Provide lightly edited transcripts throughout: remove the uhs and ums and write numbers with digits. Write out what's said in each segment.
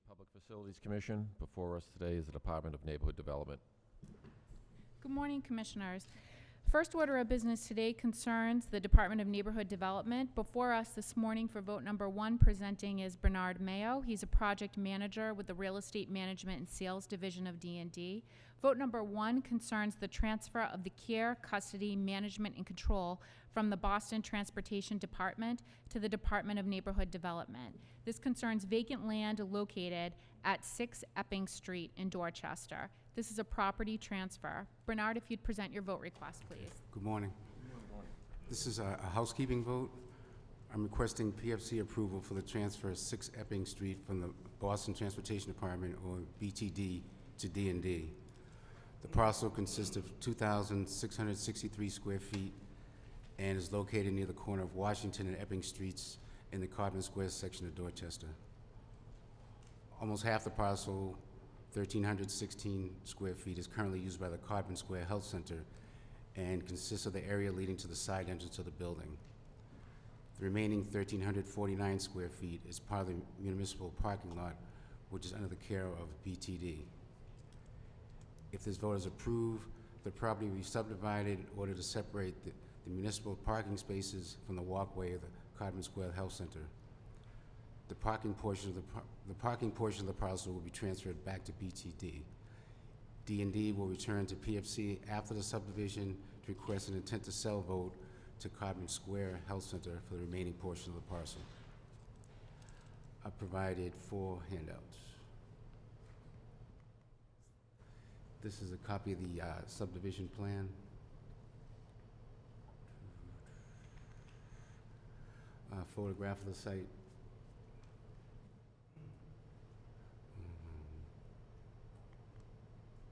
Public Facilities Commission. Before us today is the Department of Neighborhood Development. Good morning, Commissioners. First order of business today concerns the Department of Neighborhood Development. Before us this morning for vote number 1 presenting is Bernard Mayo. He's a project manager with the Real Estate Management and Sales Division of D&D. Vote number 1 concerns the transfer of the care, custody, management, and control from the Boston Transportation Department to the Department of Neighborhood Development. This concerns vacant land located at 6 Epping Street in Dorchester. This is a property transfer. Bernard, if you'd present your vote request, please. Good morning. This is a housekeeping vote. I'm requesting PFC approval for the transfer of 6 Epping Street from the Boston Transportation Department, or BTD, to D&D. The parcel consists of 2,663 square feet and is located near the corner of Washington and Epping Streets in the Carbon Square section of Dorchester. Almost half the parcel, 1,316 square feet, is currently used by the Carbon Square Health Center and consists of the area leading to the side entrance of the building. The remaining 1,349 square feet is part of the municipal parking lot, which is under the care of BTD. If this vote is approved, the property will be subdivided in order to separate the municipal parking spaces from the walkway of the Carbon Square Health Center. The parking portion of the parcel will be transferred back to BTD. D&D will return to PFC after the subdivision to request an intent to sell vote to Carbon Square Health Center for the remaining portion of the parcel. I provided 4 handouts. This is a copy of the subdivision plan. Photograph of the site.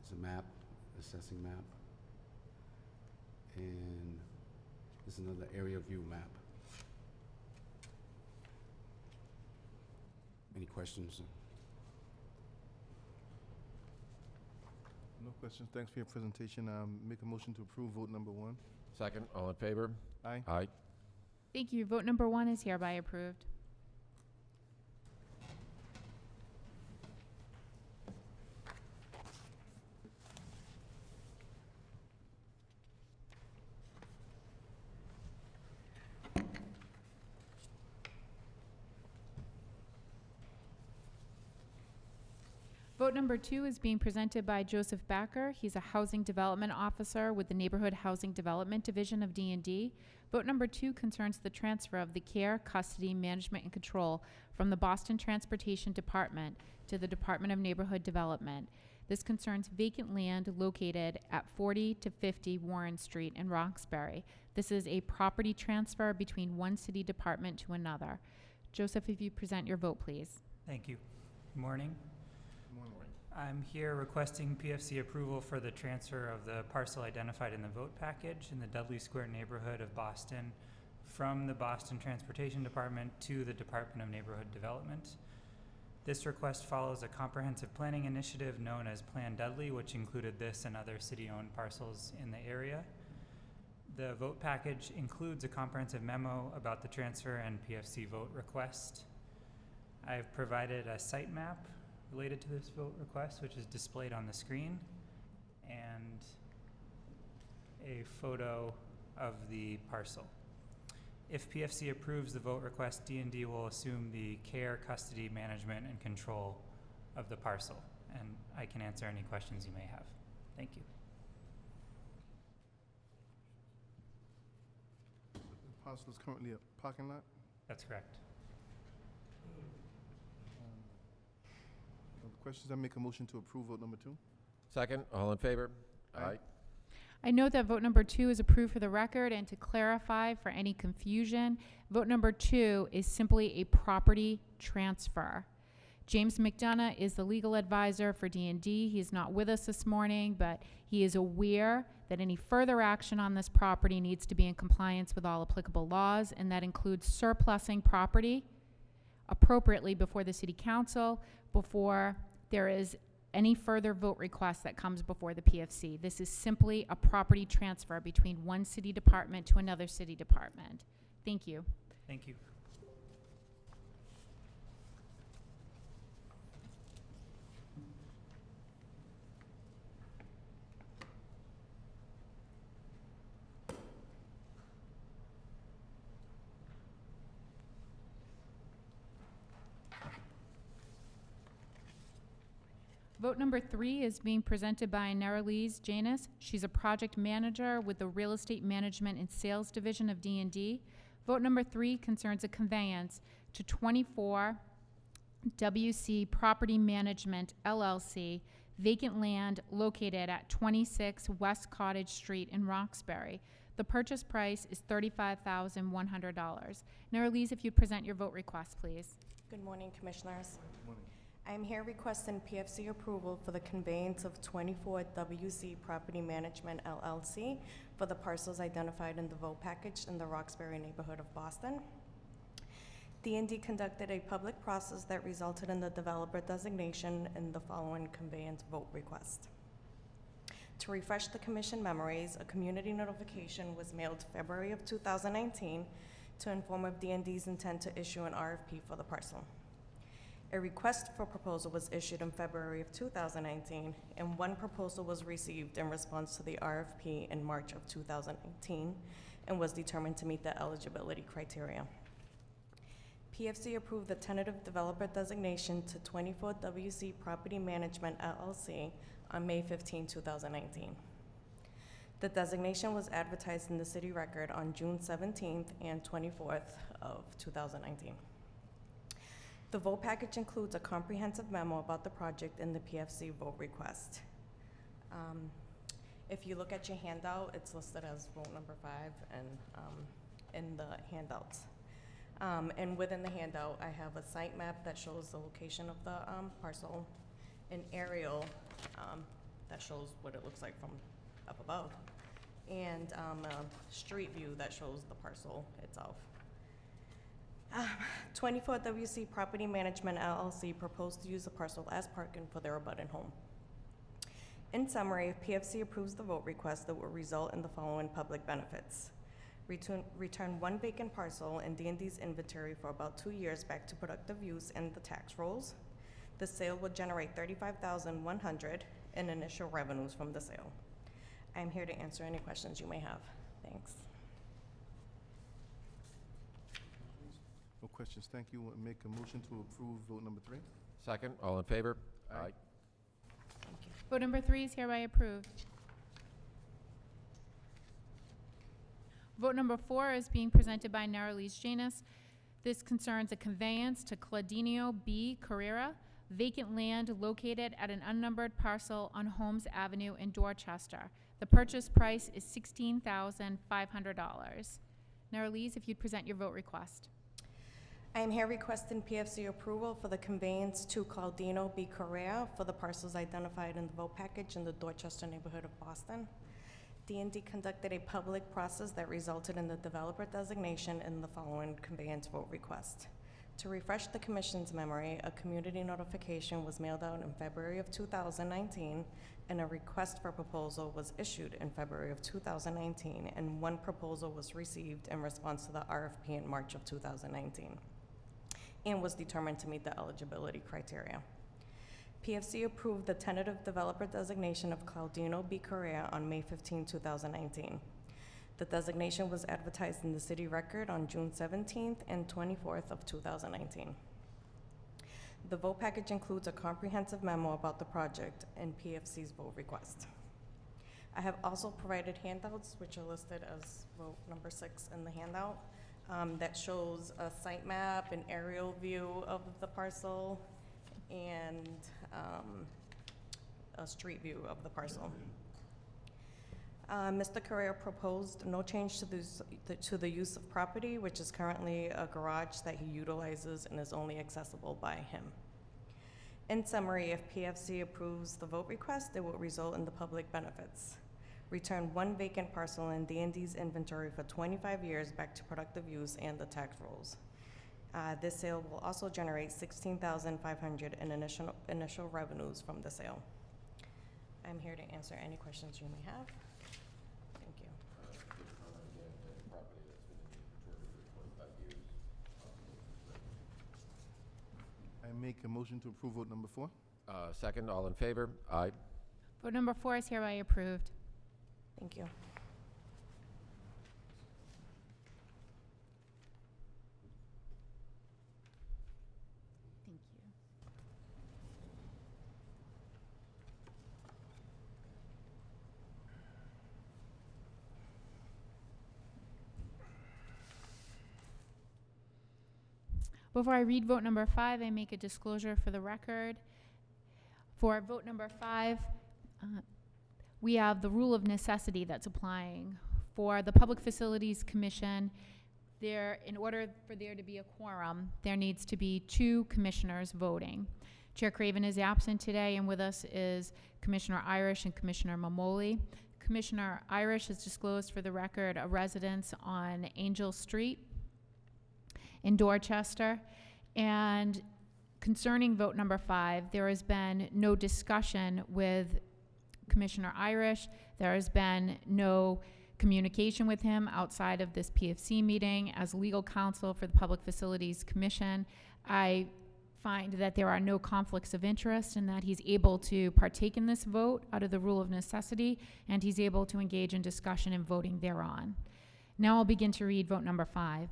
It's a map, assessing map. And this is another area view map. Any questions? No questions. Thanks for your presentation. Make a motion to approve vote number 1. Second, all in favor? Aye. Aye. Thank you. Vote number 1 is hereby approved. Vote number 2 is being presented by Joseph Backer. He's a housing development officer with the Neighborhood Housing Development Division of D&D. Vote number 2 concerns the transfer of the care, custody, management, and control from the Boston Transportation Department to the Department of Neighborhood Development. This concerns vacant land located at 40 to 50 Warren Street in Roxbury. This is a property transfer between one city department to another. Joseph, if you present your vote, please. Thank you. Good morning. Morning. I'm here requesting PFC approval for the transfer of the parcel identified in the vote package in the Dudley Square neighborhood of Boston from the Boston Transportation Department to the Department of Neighborhood Development. This request follows a comprehensive planning initiative known as Plan Dudley, which included this and other city-owned parcels in the area. The vote package includes a comprehensive memo about the transfer and PFC vote request. I've provided a site map related to this vote request, which is displayed on the screen, and a photo of the parcel. If PFC approves the vote request, D&D will assume the care, custody, management, and control of the parcel, and I can answer any questions you may have. Thank you. The parcel is currently a parking lot. That's correct. No questions. I make a motion to approve vote number 2. Second, all in favor? Aye. I note that vote number 2 is approved for the record, and to clarify for any confusion, vote number 2 is simply a property transfer. James McDonough is the legal advisor for D&D. He's not with us this morning, but he is aware that any further action on this property needs to be in compliance with all applicable laws, and that includes surplusing property appropriately before the City Council, before there is any further vote request that comes before the PFC. This is simply a property transfer between one city department to another city department. Thank you. Thank you. Vote number 3 is being presented by Neralise Janus. She's a project manager with the Real Estate Management and Sales Division of D&D. Vote number 3 concerns a conveyance to 24 WC Property Management, LLC, vacant land located at 26 West Cottage Street in Roxbury. The purchase price is $35,100. Neralise, if you'd present your vote request, please. Good morning, Commissioners. Morning. I am here requesting PFC approval for the conveyance of 24 WC Property Management LLC for the parcels identified in the vote package in the Roxbury neighborhood of Boston. D&D conducted a public process that resulted in the developer designation in the following conveyance vote request. To refresh the Commission memories, a community notification was mailed February of 2019 to inform of D&D's intent to issue an RFP for the parcel. A request for proposal was issued in February of 2019, and one proposal was received in response to the RFP in March of 2019 and was determined to meet the eligibility criteria. PFC approved the tentative developer designation to 24 WC Property Management LLC on May 15, 2019. The designation was advertised in the City Record on June 17th and 24th of 2019. The vote package includes a comprehensive memo about the project in the PFC vote request. If you look at your handout, it's listed as vote number 5 and in the handouts. And within the handout, I have a site map that shows the location of the parcel, an aerial that shows what it looks like from up above, and a street view that shows the parcel itself. 24 WC Property Management LLC proposed to use the parcel as parking for their abutting home. In summary, if PFC approves the vote request, that will result in the following public benefits. Return one vacant parcel in D&D's inventory for about 2 years back to productive use and the tax rolls. The sale will generate $35,100 in initial revenues from the sale. I am here to answer any questions you may have. Thanks. No questions, thank you. Make a motion to approve vote number 3. Second, all in favor? Aye. Thank you. Vote number 3 is hereby approved. Vote number 4 is being presented by Neralise Janus. This concerns a conveyance to Claudinio B. Carrera, vacant land located at an unnumbered parcel on Holmes Avenue in Dorchester. The purchase price is $16,500. Neralise, if you'd present your vote request. I am here requesting PFC approval for the conveyance to Claudino B. Correa for the parcels identified in the vote package in the Dorchester neighborhood of Boston. D&D conducted a public process that resulted in the developer designation in the following conveyance vote request. To refresh the Commission's memory, a community notification was mailed out in February of 2019, and a request for proposal was issued in February of 2019, and one proposal was received in response to the RFP in March of 2019, and was determined to meet the eligibility criteria. PFC approved the tentative developer designation of Claudino B. Correa on May 15, 2019. The designation was advertised in the City Record on June 17th and 24th of 2019. The vote package includes a comprehensive memo about the project and PFC's vote request. I have also provided handouts, which are listed as vote number 6 in the handout, that shows a site map, an aerial view of the parcel, and a street view of the parcel. Mr. Correa proposed no change to the use of property, which is currently a garage that he utilizes and is only accessible by him. In summary, if PFC approves the vote request, it will result in the public benefits. Return one vacant parcel in D&D's inventory for 25 years back to productive use and the tax rolls. This sale will also generate $16,500 in initial revenues from the sale. I'm here to answer any questions you may have. Thank you. I make a motion to approve vote number 4. Second, all in favor? Aye. Vote number 4 is hereby approved. Thank you. Thank you. Before I read vote number 5, I make a disclosure for the record. For vote number 5, we have the rule of necessity that's applying. For the Public Facilities Commission, in order for there to be a quorum, there needs to be 2 commissioners voting. Chair Craven is absent today, and with us is Commissioner Irish and Commissioner Mamoli. Commissioner Irish has disclosed for the record a residence on Angel Street in Dorchester. And concerning vote number 5, there has been no discussion with Commissioner Irish. There has been no communication with him outside of this PFC meeting. As legal counsel for the Public Facilities Commission, I find that there are no conflicts of interest and that he's able to partake in this vote out of the rule of necessity, and he's able to engage in discussion and voting thereon. Now I'll begin to read vote number 5.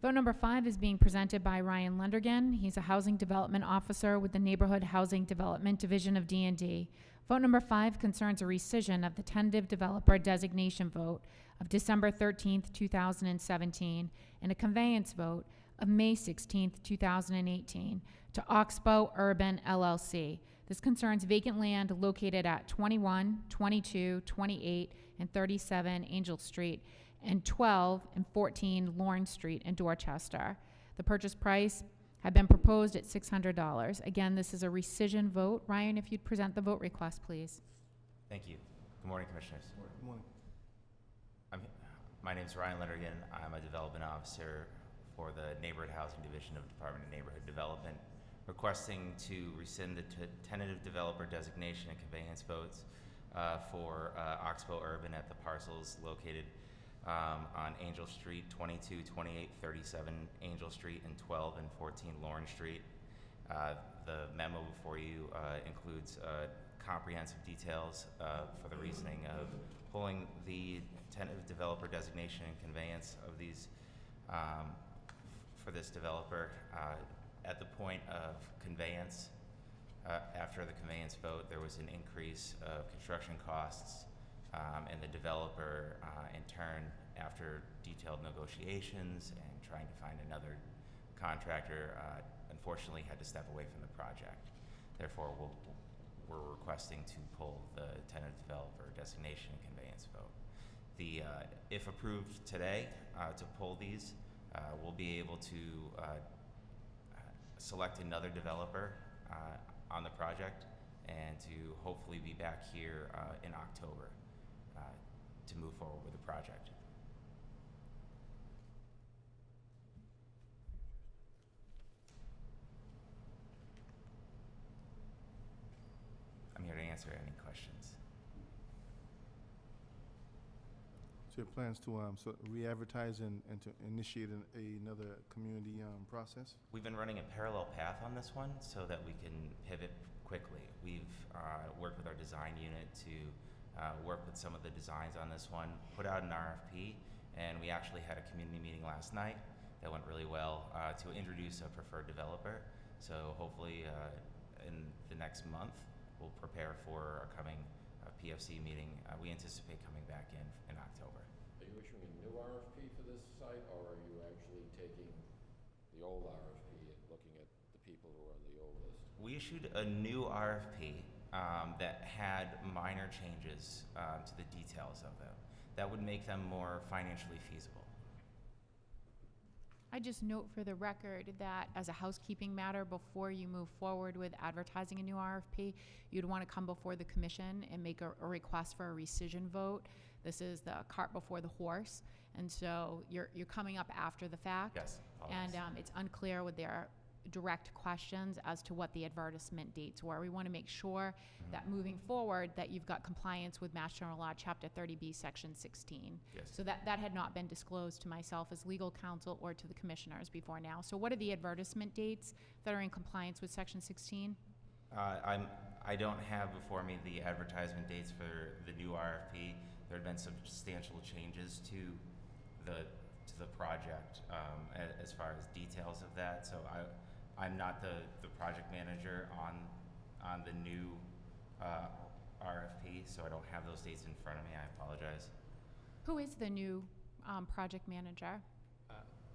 Vote number 5 is being presented by Ryan Lundergan. He's a Housing Development Officer with the Neighborhood Housing Development Division of D&D. Vote number 5 concerns a rescission of the tentative developer designation vote of December 13th, 2017, and a conveyance vote of May 16th, 2018, to Oxbow Urban LLC. This concerns vacant land located at 21, 22, 28, and 37 Angel Street, and 12 and 14 Lawrence Street in Dorchester. The purchase price had been proposed at $600. Again, this is a rescission vote. Ryan, if you'd present the vote request, please. Thank you. Good morning, Commissioners. Good morning. My name is Ryan Lettergan. I'm a development officer for the Neighborhood Housing Division of Department of Neighborhood Development, requesting to rescind the tentative developer designation and conveyance votes for Oxbow Urban at the parcels located on Angel Street, 22, 28, 37 Angel Street, and 12 and 14 Lawrence Street. The memo before you includes comprehensive details for the reasoning of pulling the tentative developer designation and conveyance of these for this developer. At the point of conveyance, after the conveyance vote, there was an increase of construction costs, and the developer, in turn, after detailed negotiations and trying to find another contractor, unfortunately had to step away from the project. Therefore, we're requesting to pull the tentative developer designation and conveyance vote. If approved today, to pull these, we'll be able to select another developer on the project and to hopefully be back here in October to move forward with the project. I'm here to answer any questions. So your plans to re-advertise and to initiate another community process? We've been running a parallel path on this one so that we can pivot quickly. We've worked with our design unit to work with some of the designs on this one, put out an RFP, and we actually had a community meeting last night that went really well to introduce a preferred developer. So hopefully in the next month, we'll prepare for our coming PFC meeting. We anticipate coming back in October. Are you issuing a new RFP for this site, or are you actually taking the old RFP and looking at the people who are on the old list? We issued a new RFP that had minor changes to the details of them that would make them more financially feasible. I just note for the record that as a housekeeping matter, before you move forward with advertising a new RFP, you'd want to come before the commission and make a request for a rescission vote. This is the cart before the horse, and so you're coming up after the fact. Yes. And it's unclear with their direct questions as to what the advertisement dates were. We want to make sure that moving forward that you've got compliance with Mass General Law, Chapter 30B, Section 16. Yes. So that had not been disclosed to myself as legal counsel or to the commissioners before now. So what are the advertisement dates that are in compliance with Section 16? I don't have before me the advertisement dates for the new RFP. There have been substantial changes to the project as far as details of that. So I'm not the project manager on the new RFP, so I don't have those dates in front of me. I apologize. Who is the new project manager?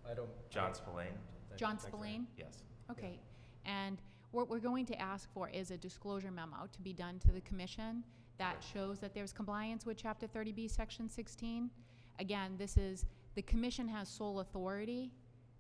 I don't. John Spillane. John Thanks, Spillane? Yes. Okay, and what we're going to ask for is a disclosure memo to be done to the commission that Okay. shows that there's compliance with Chapter 30B, Section 16. Again, the commission has sole authority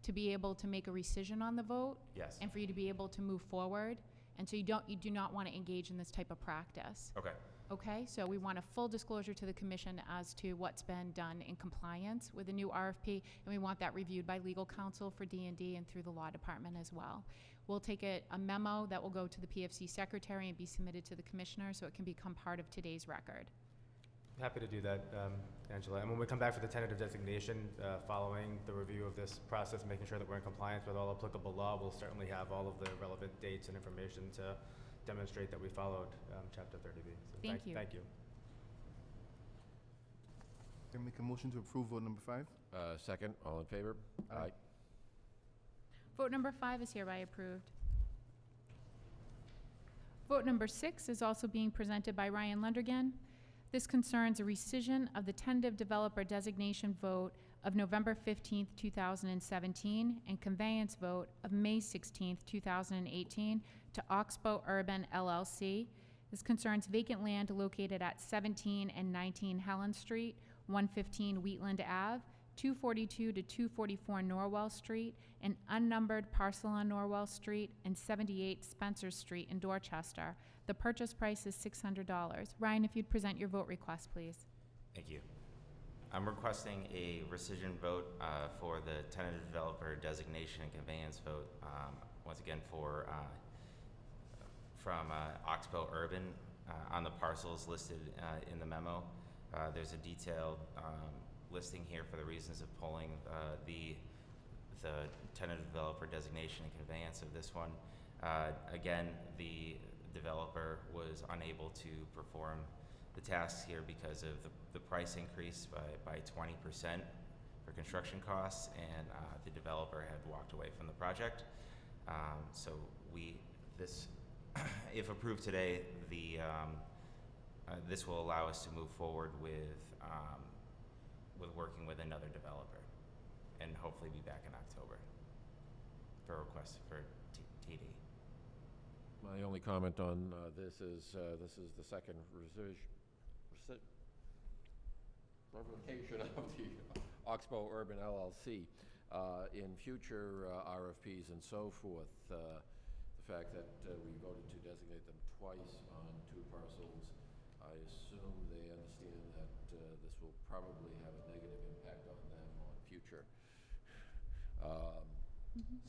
to be able to make a rescission on the vote Yes. and for you to be able to move forward. And so you do not want to engage in this type of practice. Okay. Okay, so we want a full disclosure to the commission as to what's been done in compliance with the new RFP, and we want that reviewed by legal counsel for D&D and through the law department as well. We'll take a memo that will go to the PFC secretary and be submitted to the commissioner so it can become part of today's record. Happy to do that, Angela. And when we come back for the tentative designation, following the review of this process, making sure that we're in compliance with all applicable law, we'll certainly have all of the relevant dates and information to demonstrate that we followed Chapter 30B. So Thank you. Thank you. Can I make a motion to approve vote number 5? Second, all in favor? Aye. Vote number 5 is hereby approved. Vote number 6 is also being presented by Ryan Lundergan. This concerns a rescission of the tentative developer designation vote of November 15th, 2017, and conveyance vote of May 16th, 2018, to Oxbow Urban LLC. This concerns vacant land located at 17 and 19 Helen Street, 115 Wheatland Ave, 242 to 244 Norwell Street, an unnumbered parcel on Norwell Street, and 78 Spencer Street in Dorchester. The purchase price is $600. Ryan, if you'd present your vote request, please. Thank you. I'm requesting a rescission vote for the tentative developer designation and conveyance vote, once again from Oxbow Urban on the parcels listed in the memo. There's a detailed listing here for the reasons of pulling the tentative developer designation and conveyance of this one. Again, the developer was unable to perform the tasks here because of the price increase by 20% for construction costs, and the developer had walked away from the project. So if approved today, this will allow us to move forward with working with another developer, and hopefully be back in October for a request for TD. My only comment on this is the second revocation of the Oxbow Urban LLC. In future RFPs and so forth, the fact that we voted to designate them twice on 2 parcels, I assume they understand that this will probably have a negative impact on them on future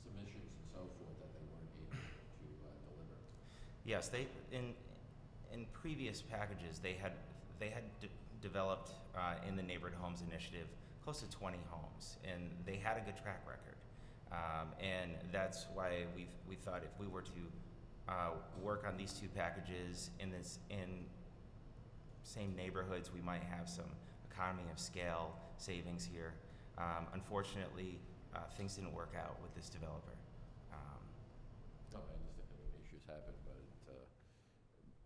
submissions and so forth that they weren't able to deliver. Yes, they in previous packages they had developed in the Neighborhood Homes Initiative close to 20 homes, and they had a good track record, and that's why we thought if we were to work on these 2 packages in same neighborhoods, we might have some economy of scale savings here. Unfortunately, things didn't work out with this developer. No, I understand, I mean, issues happen,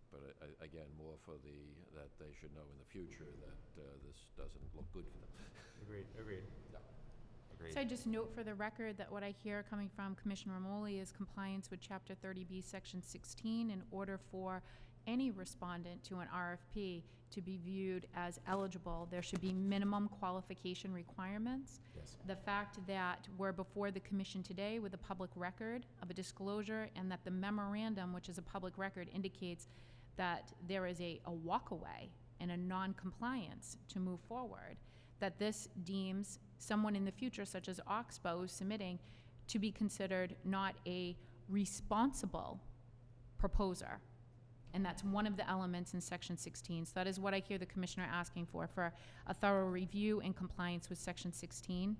but again, more for that they should know in the future that this doesn't look good for them. Agreed. Yeah. Agreed. So I just note for the record that what I hear coming from Commissioner Romoli is compliance with Chapter 30B, Section 16, in order for any respondent to an RFP to be viewed as eligible. There should be minimum qualification requirements. Yes. The fact that we're before the commission today with a public record of a disclosure, and that the memorandum, which is a public record, indicates that there is a walkaway and a non-compliance to move forward, that this deems someone in the future, such as Oxbow, submitting, to be considered not a responsible proposer. And that's one of the elements in Section 16. So that is what I hear the Commissioner asking for a thorough review and compliance with Section 16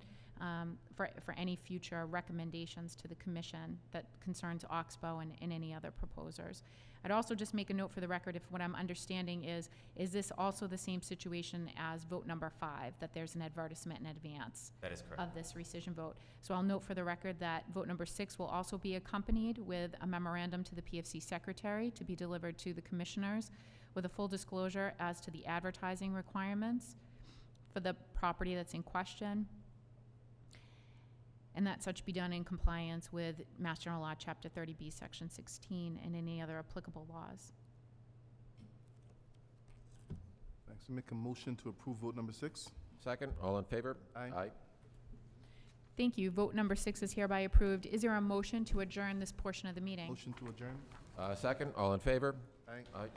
for any future recommendations to the Commission that concerns Oxbow and any other proposers. I'd also just make a note for the record, if what I'm understanding is this also the same situation as vote number 5, that there's an advertisement in advance That is correct. of this rescission vote. So I'll note for the record that vote number 6 will also be accompanied with a memorandum to the PFC secretary to be delivered to the commissioners with a full disclosure as to the advertising requirements for the property that's in question. and that such be done in compliance with Mass General Law, Chapter 30B, Section 16, and any other applicable laws. Thanks. Make a motion to approve vote number 6. Second, all in favor? Aye. Aye. Thank you. Vote number 6 is hereby approved. Is there a motion to adjourn this portion of the meeting? Motion to adjourn. Second, all in favor? Aye. Aye.